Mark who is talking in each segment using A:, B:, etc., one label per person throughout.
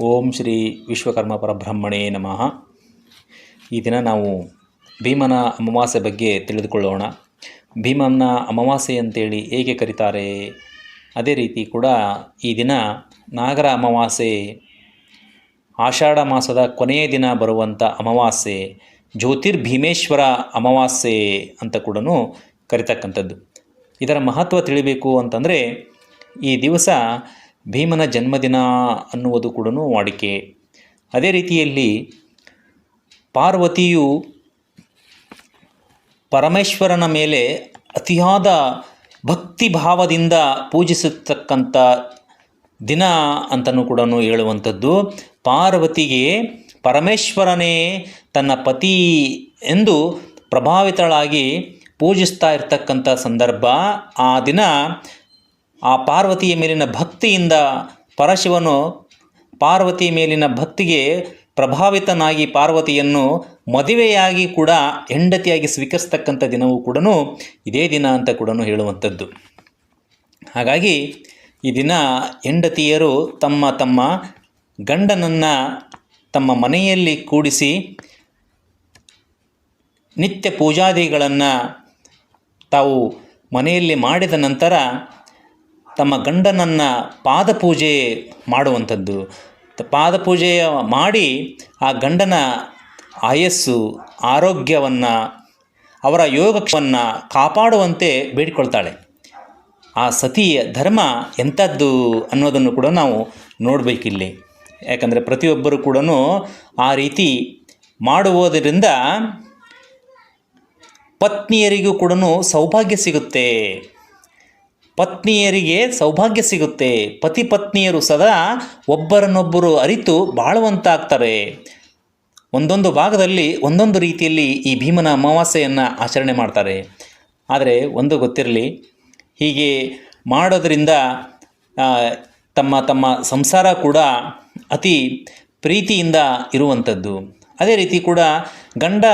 A: ಓಂ ಶ್ರೀ ವಿಶ್ವಕರ್ಮ ಪರಬ್ರಹ್ಮಣೇ ನಮಃ. ಈ ದಿನ ನಾವು ಭೀಮನ ಅಮಾವಾಸ್ಯೆ ಬಗ್ಗೆ ತಿಳಿದುಕೊಳ್ಳೋಣ. ಭೀಮನ ಅಮಾವಾಸ್ಯೆ ಅಂತೇಳಿ ಏಕೆ ಕರೀತಾರೆ? ಅದೇ ರೀತಿ ಕೂಡ ಈ ದಿನ ನಾಗರ ಅಮಾವಾಸ್ಯೆ, ಆಷಾಢ ಮಾಸದ ಕೊನೆಯ ದಿನ ಬರುವಂಥ ಅಮಾವಾಸ್ಯೆ, ಜ್ಯೋತಿರ್ಭೀಮೇಶ್ವರ ಅಮಾವಾಸ್ಯೆ ಅಂತ ಕೂಡ ಕರಿತಕ್ಕಂಥದ್ದು. ಇದರ ಮಹತ್ವ ತಿಳಿಬೇಕು ಅಂತಂದರೆ ಈ ದಿವಸ ಭೀಮನ ಜನ್ಮದಿನ ಅನ್ನುವುದು ಕೂಡ ವಾಡಿಕೆ. ಅದೇ ರೀತಿಯಲ್ಲಿ ಪಾರ್ವತಿಯು ಪರಮೇಶ್ವರನ ಮೇಲೆ ಅತಿಯಾದ ಭಕ್ತಿ ಭಾವದಿಂದ ಪೂಜಿಸತಕ್ಕಂಥ ದಿನ ಅಂತಲೂ ಕೂಡ ಹೇಳುವಂಥದ್ದು. ಪಾರ್ವತಿಗೆ ಪರಮೇಶ್ವರನೇ ತನ್ನ ಪತಿ ಎಂದು ಪ್ರಭಾವಿತಳಾಗಿ ಪೂಜಿಸ್ತಾ ಇರ್ತಕ್ಕಂಥ ಸಂದರ್ಭ. ಆ ದಿನ ಆ ಪಾರ್ವತಿಯ ಮೇಲಿನ ಭಕ್ತಿಯಿಂದ ಪರಶಿವನು ಪಾರ್ವತಿಯ ಮೇಲಿನ ಭಕ್ತಿಗೆ ಪ್ರಭಾವಿತನಾಗಿ ಪಾರ್ವತಿಯನ್ನು ಮದುವೆಯಾಗಿ ಕೂಡ ಹೆಂಡತಿಯಾಗಿ ಸ್ವೀಕರಿಸ್ತಕ್ಕಂಥ ದಿನವೂ ಕೂಡ ಇದೇ ದಿನ ಅಂತ ಕೂಡ ಹೇಳುವಂಥದ್ದು. ಹಾಗಾಗಿ ಈ ದಿನ ಹೆಂಡತಿಯರು ತಮ್ಮ ತಮ್ಮ ಗಂಡನನ್ನು ತಮ್ಮ ಮನೆಯಲ್ಲಿ ಕೂಡಿಸಿ ನಿತ್ಯ ಪೂಜಾದಿಗಳನ್ನು ತಾವು ಮನೆಯಲ್ಲಿ ಮಾಡಿದ ನಂತರ ತಮ್ಮ ಗಂಡನನ್ನು ಪಾದಪೂಜೆ ಮಾಡುವಂಥದ್ದು. ಪಾದಪೂಜೆ ಮಾಡಿ ಆ ಗಂಡನ ಆಯಸ್ಸು, ಆರೋಗ್ಯವನ್ನು, ಅವರ ಯೋಗವನ್ನು ಕಾಪಾಡುವಂತೆ ಬೇಡಿಕೊಳ್ತಾಳೆ. ಆ ಸತಿಯ ಧರ್ಮ ಎಂಥದ್ದು ಅನ್ನೋದನ್ನು ಕೂಡ ನಾವು ನೋಡಬೇಕಿಲ್ಲಿ. ಯಾಕಂದರೆ ಪ್ರತಿಯೊಬ್ಬರು ಕೂಡ ಆ ರೀತಿ ಮಾಡುವುದರಿಂದ ಪತ್ನಿಯರಿಗೂ ಕೂಡ ಸೌಭಾಗ್ಯ ಸಿಗುತ್ತೆ. ಪತ್ನಿಯರಿಗೆ ಸೌಭಾಗ್ಯ ಸಿಗುತ್ತೆ. ಪತಿ ಪತ್ನಿಯರು ಸದಾ ಒಬ್ಬರನ್ನೊಬ್ಬರು ಅರಿತು ಬಾಳುವಂತಾಗ್ತಾರೆ. ಒಂದೊಂದು ಭಾಗದಲ್ಲಿ ಒಂದೊಂದು ರೀತಿಯಲ್ಲಿ ಈ ಭೀಮನ ಅಮಾವಾಸ್ಯೆಯನ್ನು ಆಚರಣೆ ಮಾಡ್ತಾರೆ. ಆದರೆ ಒಂದು ಗೊತ್ತಿರಲಿ, ಹೀಗೆ ಮಾಡೋದರಿಂದ ತಮ್ಮ ತಮ್ಮ ಸಂಸಾರ ಕೂಡ ಅತಿ ಪ್ರೀತಿಯಿಂದ ಇರುವಂಥದ್ದು. ಅದೇ ರೀತಿ ಕೂಡ ಗಂಡ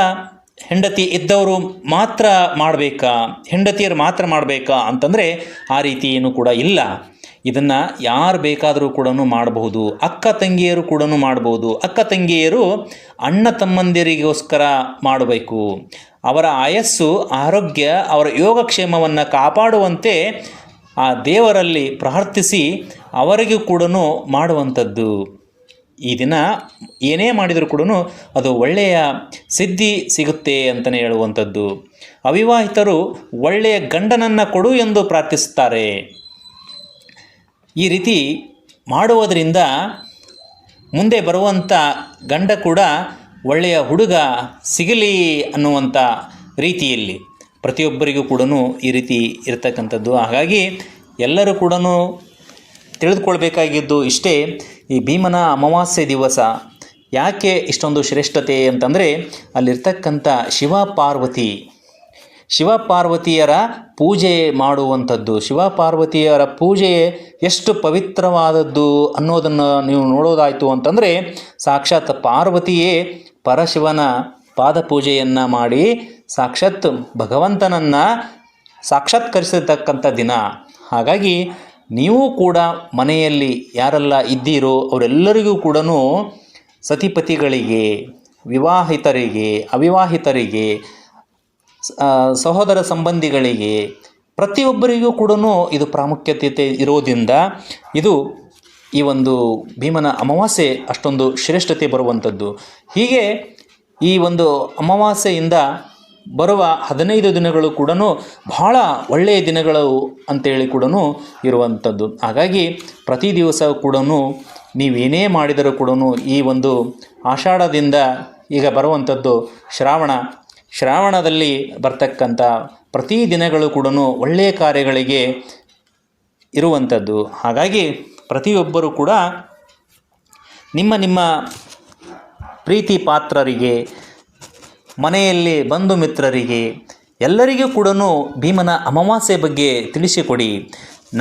A: ಹೆಂಡತಿ ಇದ್ದವರು ಮಾತ್ರ ಮಾಡಬೇಕಾ, ಹೆಂಡತಿಯರು ಮಾತ್ರ ಮಾಡಬೇಕಾ ಅಂತಂದರೆ ಆ ರೀತಿ ಏನೂ ಕೂಡ ಇಲ್ಲ. ಇದನ್ನು ಯಾರು ಬೇಕಾದರೂ ಕೂಡ ಮಾಡಬಹುದು. ಅಕ್ಕ ತಂಗಿಯರು ಕೂಡ ಮಾಡಬಹುದು. ಅಕ್ಕ ತಂಗಿಯರು ಅಣ್ಣ ತಮ್ಮಂದಿರಿಗೋಸ್ಕರ ಮಾಡಬೇಕು. ಅವರ ಆಯಸ್ಸು, ಆರೋಗ್ಯ, ಅವರ ಯೋಗಕ್ಷೇಮವನ್ನು ಕಾಪಾಡುವಂತೆ ಆ ದೇವರಲ್ಲಿ ಪ್ರಾರ್ಥಿಸಿ ಅವರಿಗೂ ಕೂಡ ಮಾಡುವಂಥದ್ದು. ಈ ದಿನ ಏನೇ ಮಾಡಿದರೂ ಕೂಡ ಅದು ಒಳ್ಳೆಯ ಸಿದ್ಧಿ ಸಿಗುತ್ತೆ ಅಂತಲೇ ಹೇಳುವಂಥದ್ದು. ಅವಿವಾಹಿತರು ಒಳ್ಳೆಯ ಗಂಡನನ್ನು ಕೊಡು ಎಂದು ಪ್ರಾರ್ಥಿಸುತ್ತಾರೆ. ಈ ರೀತಿ ಮಾಡುವುದರಿಂದ ಮುಂದೆ ಬರುವಂಥ ಗಂಡ ಕೂಡ ಒಳ್ಳೆಯ ಹುಡುಗ ಸಿಗಲಿ ಅನ್ನುವಂಥ ರೀತಿಯಲ್ಲಿ ಪ್ರತಿಯೊಬ್ಬರಿಗೂ ಕೂಡ ಈ ರೀತಿ ಇರತಕ್ಕಂಥದ್ದು. ಹಾಗಾಗಿ ಎಲ್ಲರೂ ಕೂಡ ತಿಳಿದುಕೊಳ್ಬೇಕಾಗಿದ್ದು ಇಷ್ಟೇ. ಈ ಭೀಮನ ಅಮಾವಾಸ್ಯೆ ದಿವಸ ಯಾಕೆ ಇಷ್ಟೊಂದು ಶ್ರೇಷ್ಠತೆ ಅಂತಂದರೆ ಅಲ್ಲಿರ್ತಕ್ಕಂಥ ಶಿವ ಪಾರ್ವತಿಯರ ಪೂಜೆ ಮಾಡುವಂಥದ್ದು. ಶಿವ ಪಾರ್ವತಿಯರ ಪೂಜೆ ಎಷ್ಟು ಪವಿತ್ರವಾದದ್ದು ಅನ್ನೋದನ್ನು ನೀವು ನೋಡೋದಾಯಿತು ಅಂತಂದರೆ ಸಾಕ್ಷಾತ್ ಪಾರ್ವತಿಯೇ ಪರಶಿವನ ಪಾದಪೂಜೆಯನ್ನು ಮಾಡಿ ಸಾಕ್ಷಾತ್ ಭಗವಂತನನ್ನು ಸಾಕ್ಷಾತ್ಕರಿಸತಕ್ಕಂಥ ದಿನ. ಹಾಗಾಗಿ ನೀವು ಕೂಡ ಮನೆಯಲ್ಲಿ ಯಾರೆಲ್ಲ ಇದ್ದೀರೋ ಅವರೆಲ್ಲರಿಗೂ ಕೂಡ ಸತಿಪತಿಗಳಿಗೆ, ವಿವಾಹಿತರಿಗೆ, ಅವಿವಾಹಿತರಿಗೆ, ಸಹೋದರ ಸಂಬಂಧಿಗಳಿಗೆ ಪ್ರತಿಯೊಬ್ಬರಿಗೂ ಕೂಡ ಇದು ಪ್ರಾಮುಖ್ಯತೆ ಇರೋದ್ರಿಂದ ಇದು ಈ ಒಂದು ಭೀಮನ ಅಮಾವಾಸ್ಯೆ ಅಷ್ಟೊಂದು ಶ್ರೇಷ್ಠತೆ ಬರುವಂಥದ್ದು. ಹೀಗೆ ಈ ಒಂದು ಅಮಾವಾಸ್ಯೆಯಿಂದ ಬರುವ 15 ದಿನಗಳು ಕೂಡ ಬಹಳ ಒಳ್ಳೆಯ ದಿನಗಳು ಅಂತೇಳಿ ಕೂಡ ಇರುವಂಥದ್ದು. ಹಾಗಾಗಿ ಪ್ರತಿ ದಿವಸ ಕೂಡ ನೀವೇನೇ ಮಾಡಿದರೂ ಕೂಡ ಈ ಒಂದು ಆಷಾಢದಿಂದ ಈಗ ಬರುವಂಥದ್ದು ಶ್ರಾವಣದಲ್ಲಿ ಬರ್ತಕ್ಕಂಥ ಪ್ರತಿ ದಿನಗಳು ಕೂಡ ಒಳ್ಳೆಯ ಕಾರ್ಯಗಳಿಗೆ ಇರುವಂಥದ್ದು. ಹಾಗಾಗಿ ಪ್ರತಿಯೊಬ್ಬರೂ ಕೂಡ ನಿಮ್ಮ ಪ್ರೀತಿ ಪಾತ್ರರಿಗೆ, ಮನೆಯಲ್ಲಿ ಬಂಧು ಮಿತ್ರರಿಗೆ ಎಲ್ಲರಿಗೂ ಕೂಡ ಭೀಮನ ಅಮಾವಾಸ್ಯೆ ಬಗ್ಗೆ ತಿಳಿಸಿಕೊಡಿ.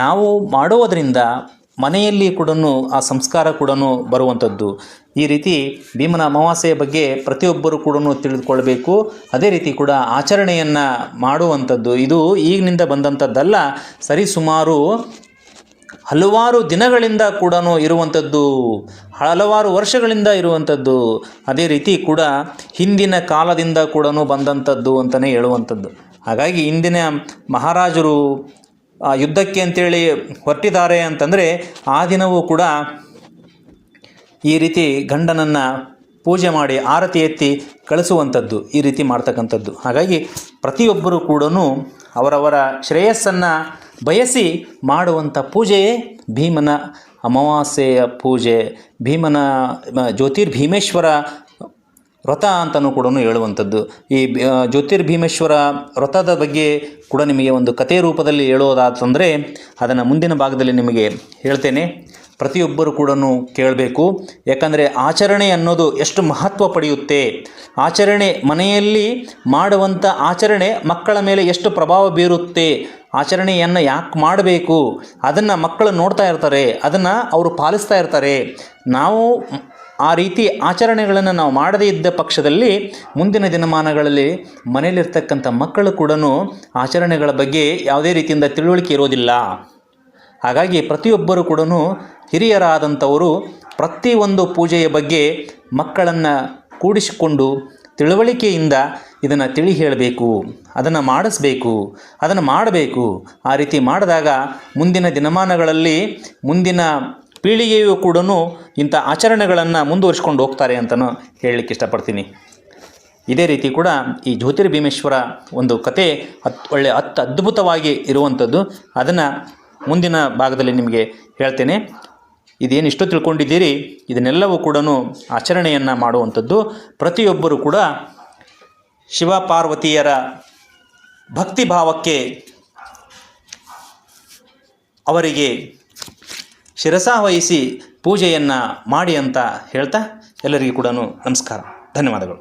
A: ನಾವು ಮಾಡುವುದರಿಂದ ಮನೆಯಲ್ಲಿ ಕೂಡ ಆ ಸಂಸ್ಕಾರ ಕೂಡ ಬರುವಂಥದ್ದು. ಈ ರೀತಿ ಭೀಮನ ಅಮಾವಾಸ್ಯೆಯ ಬಗ್ಗೆ ಪ್ರತಿಯೊಬ್ಬರು ಕೂಡ ತಿಳಿದುಕೊಳ್ಬೇಕು. ಅದೇ ರೀತಿ ಕೂಡ ಆಚರಣೆಯನ್ನು ಮಾಡುವಂಥದ್ದು. ಇದು ಈಗಿನಿಂದ ಬಂದಂಥದ್ದಲ್ಲ. ಸರಿಸುಮಾರು ಹಲವಾರು ದಿನಗಳಿಂದ ಕೂಡ ಇರುವಂಥದ್ದು, ಹಲವಾರು ವರ್ಷಗಳಿಂದ ಇರುವಂಥದ್ದು, ಅದೇ ರೀತಿ ಕೂಡ ಹಿಂದಿನ ಕಾಲದಿಂದ ಕೂಡ ಬಂದಂಥದ್ದು ಅಂತಲೇ ಹೇಳುವಂಥದ್ದು. ಹಾಗಾಗಿ ಇಂದಿನ ಮಹಾರಾಜರು ಯುದ್ಧಕ್ಕೆ ಅಂತೇಳಿ ಹೊರಟಿದ್ದಾರೆ ಅಂತಂದರೆ ಆ ದಿನವೂ ಕೂಡ ಈ ರೀತಿ ಗಂಡನನ್ನು ಪೂಜೆ ಮಾಡಿ ಆರತಿ ಎತ್ತಿ ಕಳಿಸುವಂಥದ್ದು, ಈ ರೀತಿ ಮಾಡ್ತಕ್ಕಂಥದ್ದು. ಹಾಗಾಗಿ ಪ್ರತಿಯೊಬ್ಬರೂ ಕೂಡ ಅವರವರ ಶ್ರೇಯಸ್ಸನ್ನು ಬಯಸಿ ಮಾಡುವಂಥ ಪೂಜೆಯೇ ಭೀಮನ ಅಮಾವಾಸ್ಯೆಯ ಪೂಜೆ, ಭೀಮನ ಜ್ಯೋತಿರ್ಭೀಮೇಶ್ವರ ವ್ರತ ಅಂತಲೂ ಕೂಡ ಹೇಳುವಂಥದ್ದು. ಈ ಜ್ಯೋತಿರ್ಭೀಮೇಶ್ವರ ವ್ರತದ ಬಗ್ಗೆ ಕೂಡ ನಿಮಗೆ ಒಂದು ಕಥೆ ರೂಪದಲ್ಲಿ ಹೇಳೋದಾತಂದರೆ ಅದನ್ನು ಮುಂದಿನ ಭಾಗದಲ್ಲಿ ನಿಮಗೆ ಹೇಳ್ತೇನೆ. ಪ್ರತಿಯೊಬ್ಬರು ಕೂಡ ಕೇಳಬೇಕು. ಯಾಕಂದರೆ ಆಚರಣೆ ಅನ್ನೋದು ಎಷ್ಟು ಮಹತ್ವ ಪಡೆಯುತ್ತೆ, ಆಚರಣೆ ಮನೆಯಲ್ಲಿ ಮಾಡುವಂಥ ಆಚರಣೆ ಮಕ್ಕಳ ಮೇಲೆ ಎಷ್ಟು ಪ್ರಭಾವ ಬೀರುತ್ತೆ, ಆಚರಣೆಯನ್ನು ಯಾಕೆ ಮಾಡಬೇಕು ಅದನ್ನು ಮಕ್ಕಳು ನೋಡ್ತಾ ಇರ್ತಾರೆ, ಅದನ್ನು ಅವರು ಪಾಲಿಸ್ತಾ ಇರ್ತಾರೆ. ನಾವು ಆ ರೀತಿ ಆಚರಣೆಗಳನ್ನು ನಾವು ಮಾಡದೇ ಇದ್ದ ಪಕ್ಷದಲ್ಲಿ ಮುಂದಿನ ದಿನಮಾನಗಳಲ್ಲಿ ಮನೆಯಲ್ಲಿರ್ತಕ್ಕಂಥ ಮಕ್ಕಳು ಕೂಡ ಆಚರಣೆಗಳ ಬಗ್ಗೆ ಯಾವುದೇ ರೀತಿಯಿಂದ ತಿಳುವಳಿಕೆ ಇರೋದಿಲ್ಲ. ಹಾಗಾಗಿ ಪ್ರತಿಯೊಬ್ಬರು ಕೂಡ ಹಿರಿಯರಾದಂಥವರು ಪ್ರತಿಯೊಂದು ಪೂಜೆಯ ಬಗ್ಗೆ ಮಕ್ಕಳನ್ನು ಕೂಡಿಸಿಕೊಂಡು ತಿಳುವಳಿಕೆಯಿಂದ ಇದನ್ನು ತಿಳಿ ಹೇಳಬೇಕು, ಅದನ್ನು ಮಾಡಿಸ್ಬೇಕು, ಅದನ್ನು ಮಾಡಬೇಕು. ಆ ರೀತಿ ಮಾಡಿದಾಗ ಮುಂದಿನ ದಿನಮಾನಗಳಲ್ಲಿ ಮುಂದಿನ ಪೀಳಿಗೆಯೂ ಕೂಡ ಇಂಥ ಆಚರಣೆಗಳನ್ನು ಮುಂದುವರಿಸ್ಕೊಂಡು ಹೋಗ್ತಾರೆ ಅಂತಲೂ ಹೇಳಲಿಕ್ಕೆ ಇಷ್ಟಪಡ್ತೀನಿ. ಇದೇ ರೀತಿ ಕೂಡ ಈ ಜ್ಯೋತಿರ್ಭೀಮೇಶ್ವರ ಒಂದು ಕತೆ ಅದ್ಭುತವಾಗಿ ಇರುವಂಥದ್ದು. ಅದನ್ನು ಮುಂದಿನ ಭಾಗದಲ್ಲಿ ನಿಮಗೆ ಹೇಳ್ತೇನೆ. ಇದೇನು ಇಷ್ಟು ತಿಳ್ಕೊಂಡಿದ್ದೀರಿ ಇದನ್ನೆಲ್ಲವೂ ಕೂಡ ಆಚರಣೆಯನ್ನು ಮಾಡುವಂಥದ್ದು. ಪ್ರತಿಯೊಬ್ಬರೂ ಕೂಡ ಶಿವ ಪಾರ್ವತಿಯರ ಭಕ್ತಿ ಭಾವಕ್ಕೆ ಅವರಿಗೆ ಶಿರಸಾವಹಿಸಿ ಪೂಜೆಯನ್ನು ಮಾಡಿ ಅಂತ ಹೇಳ್ತಾ ಎಲ್ಲರಿಗೂ ಕೂಡ ನಮಸ್ಕಾರ, ಧನ್ಯವಾದಗಳು.